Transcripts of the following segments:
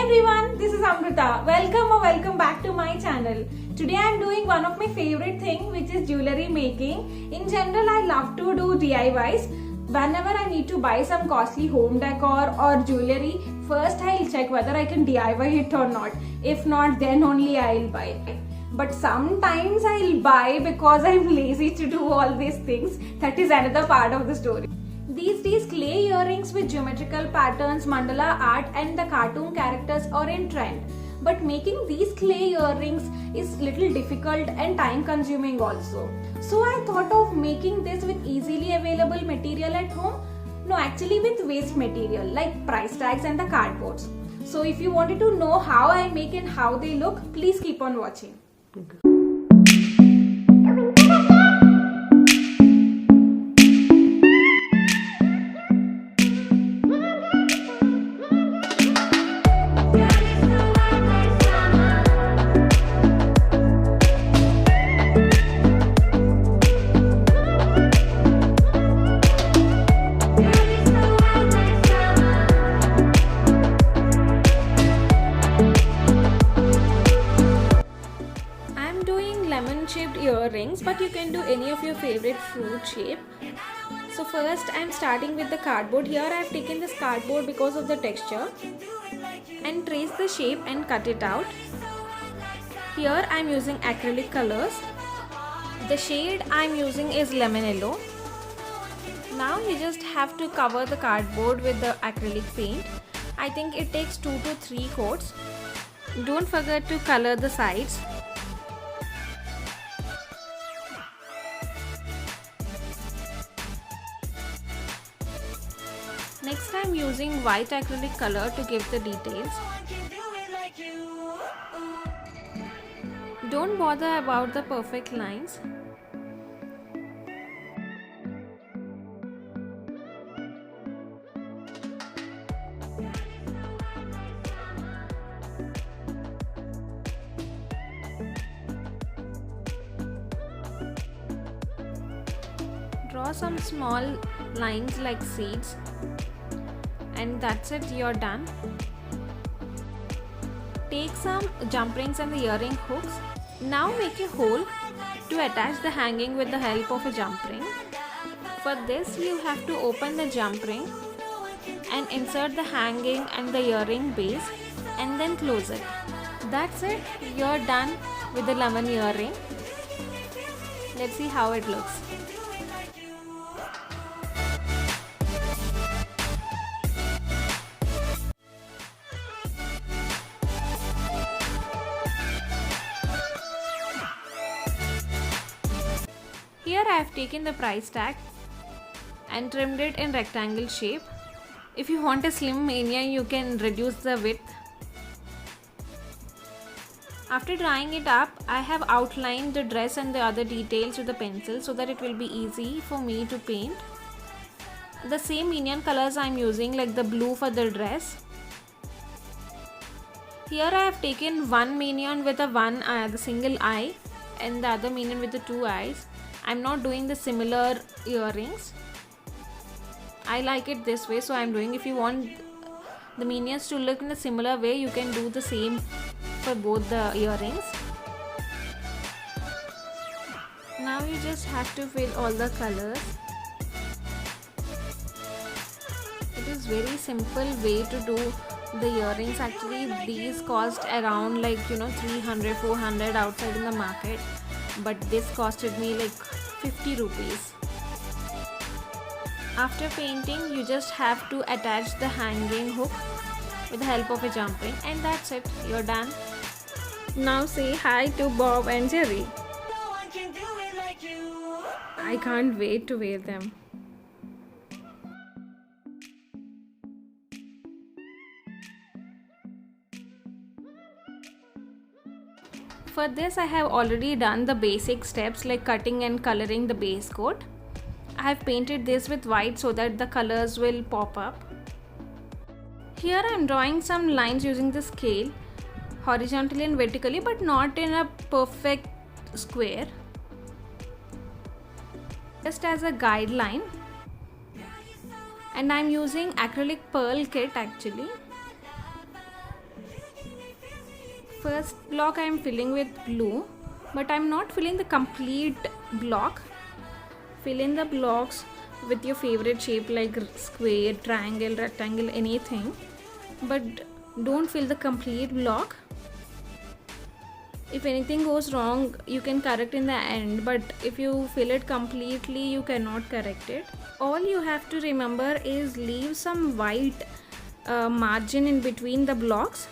everyone, this is Amrita. Welcome back to my channel. Today I am doing one of my favorite thing, which is jewelry making. In general, I love to do DIYs. Whenever I need to buy some costly home decor or jewelry, first I'll check whether I can DIY it or not. If not, then only I'll buy it. But sometimes I'll buy because I'm lazy to do all these things. That is another part of the story. These days, clay earrings with geometrical patterns, mandala art and the cartoon characters are in trend. But making these clay earrings is little difficult and time consuming also. So I thought of making this with easily available material at home. No, actually with waste material like price tags and the cardboards. So if you wanted to know how I make and how they look, please keep on watching. Lemon-shaped earrings, but you can do any of your favorite fruit shape. So first I am starting with the cardboard. Here I have taken this cardboard because of the texture and trace the shape and cut it out. Here I am using acrylic colors. The shade I am using is lemon yellow. Now you just have to cover the cardboard with the acrylic paint. I think it takes 2 to 3 coats. Don't forget to color the sides. Next I am using white acrylic color to give the details. Don't bother about the perfect lines. Draw some small lines like seeds. And that's it, you're done. Take some jump rings and the earring hooks. Now make a hole to attach the hanging with the help of a jump ring. For this you have to open the jump ring and insert the hanging and the earring base and then close it. That's it, you're done with the lemon earring. Let's see how it looks. Here I have taken the price tag and trimmed it in rectangle shape. If you want a slim mania, you can reduce the width. After drying it up, I have outlined the dress and the other details with a pencil so that it will be easy for me to paint. The same minion colors I am using, like the blue for the dress. Here I have taken one minion with the single eye and the other minion with the 2 eyes. I'm not doing the similar earrings. I like it this way, so I'm doing. If you want the minions to look in a similar way, you can do the same for both the earrings. Now you just have to fill all the colors. It is very simple way to do the earrings. Actually these cost around 300 400 outside in the market, but this costed me like 50 rupees. After painting, you just have to attach the hanging hook with the help of a jump ring, and that's it, you're done. Now say hi to Bob and Jerry. I can't wait to wear them. For this I have already done the basic steps like cutting and coloring the base coat. I have painted this with white so that the colors will pop up. Here I am drawing some lines using the scale horizontally and vertically, but not in a perfect square. Just as a guideline. And I'm using acrylic pearl kit actually. First block I am filling with blue, but I am not filling the complete block. Fill in the blocks with your favorite shape like square, triangle, rectangle, anything, but don't fill the complete block. If anything goes wrong, you can correct in the end, but if you fill it completely, you cannot correct it. All you have to remember is leave some white margin in between the blocks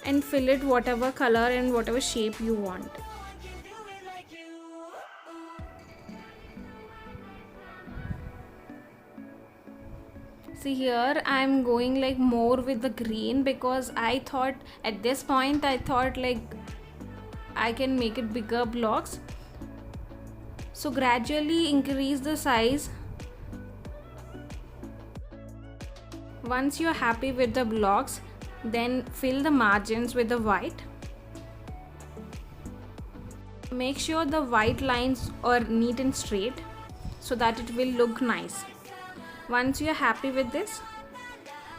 and fill it whatever color and whatever shape you want. See, here I am going like more with the green because I thought at this point like I can make it bigger blocks. So gradually increase the size. Once you are happy with the blocks, then fill the margins with the white. Make sure the white lines are neat and straight so that it will look nice. Once you are happy with this,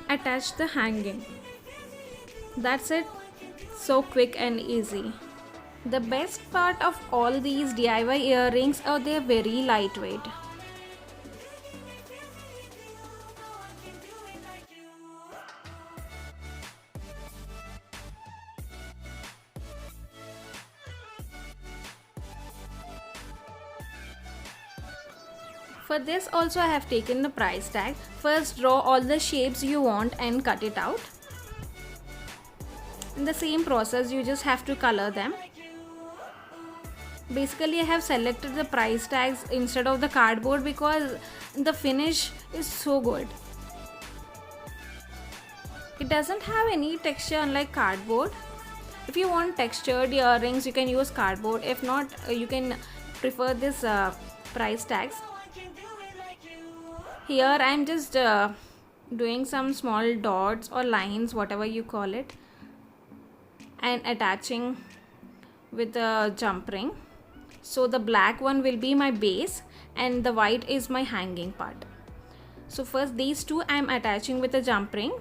attach the hanging. That's it. So quick and easy. The best part of all these DIY earrings are they're very lightweight. For this also I have taken the price tag. First draw all the shapes you want and cut it out. In the same process you just have to color them. Basically I have selected the price tags instead of the cardboard because the finish is so good. It doesn't have any texture unlike cardboard. If you want textured earrings you can use cardboard. If not, you can prefer this price tags. Here I am just doing some small dots or lines, whatever you call it, and attaching with a jump ring. So the black one will be my base and the white is my hanging part. So first these two I am attaching with a jump ring,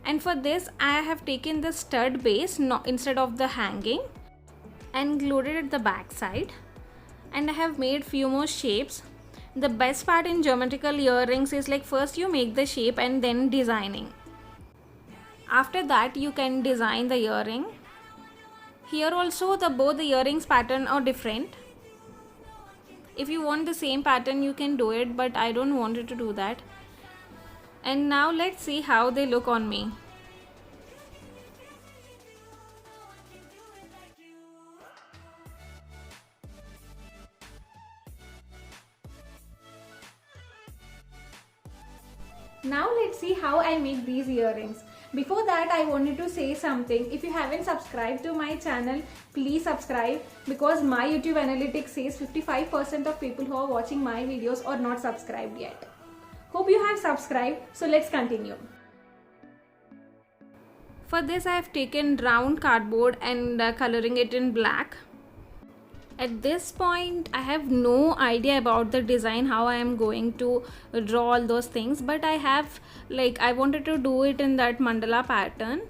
and for this I have taken the stud base instead of the hanging and glued it at the back side, and I have made few more shapes. The best part in geometrical earrings is like first you make the shape and then designing. After that you can design the earring. Here also both the earrings pattern are different. If you want the same pattern you can do it, but I don't want it to do that. And now let's see how they look on me. Now let's see how I make these earrings. Before that I wanted to say something. If you haven't subscribed to my channel, please subscribe, because my YouTube analytics says 55% of people who are watching my videos are not subscribed yet. Hope you have subscribed, so let's continue. For this I have taken round cardboard and coloring it in black. At this point I have no idea about the design, how I am going to draw all those things, but I wanted to do it in that mandala pattern.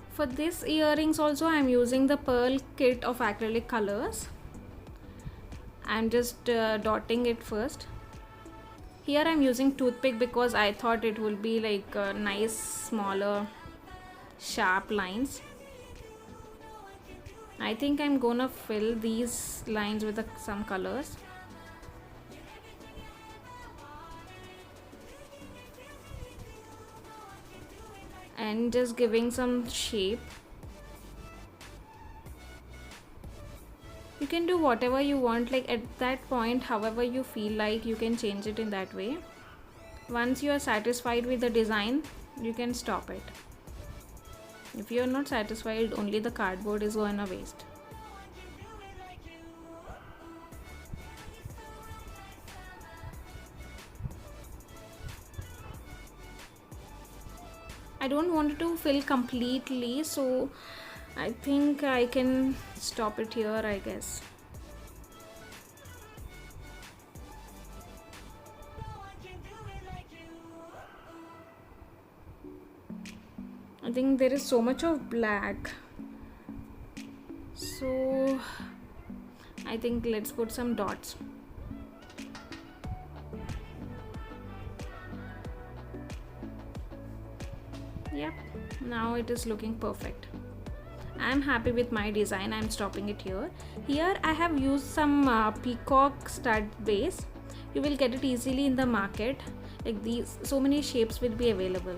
For this earrings also I am using the pearl kit of acrylic colors. I am just dotting it first. Here I am using toothpick because I thought it will be like nice smaller sharp lines. I think I'm gonna fill these lines with some colors. And just giving some shape. You can do whatever you want, like at that point, however you feel like, you can change it in that way. Once you are satisfied with the design, you can stop it. If you are not satisfied, only the cardboard is going to waste. I don't want it to fill completely, so I think I can stop it here, I guess. I think there is so much of black, so I think let's put some dots. Yep, now it is looking perfect. I'm happy with my design. I'm stopping it here. Here I have used some peacock stud base. You will get it easily in the market. Like these, so many shapes will be available.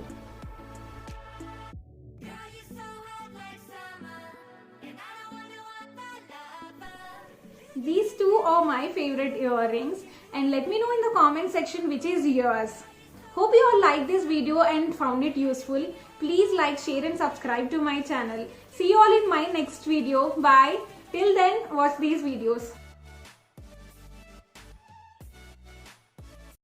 These two are my favorite earrings, and let me know in the comment section which is yours. Hope you all liked this video and found it useful. Please like, share and subscribe to my channel. See you all in my next video. Bye. Till then, watch these videos.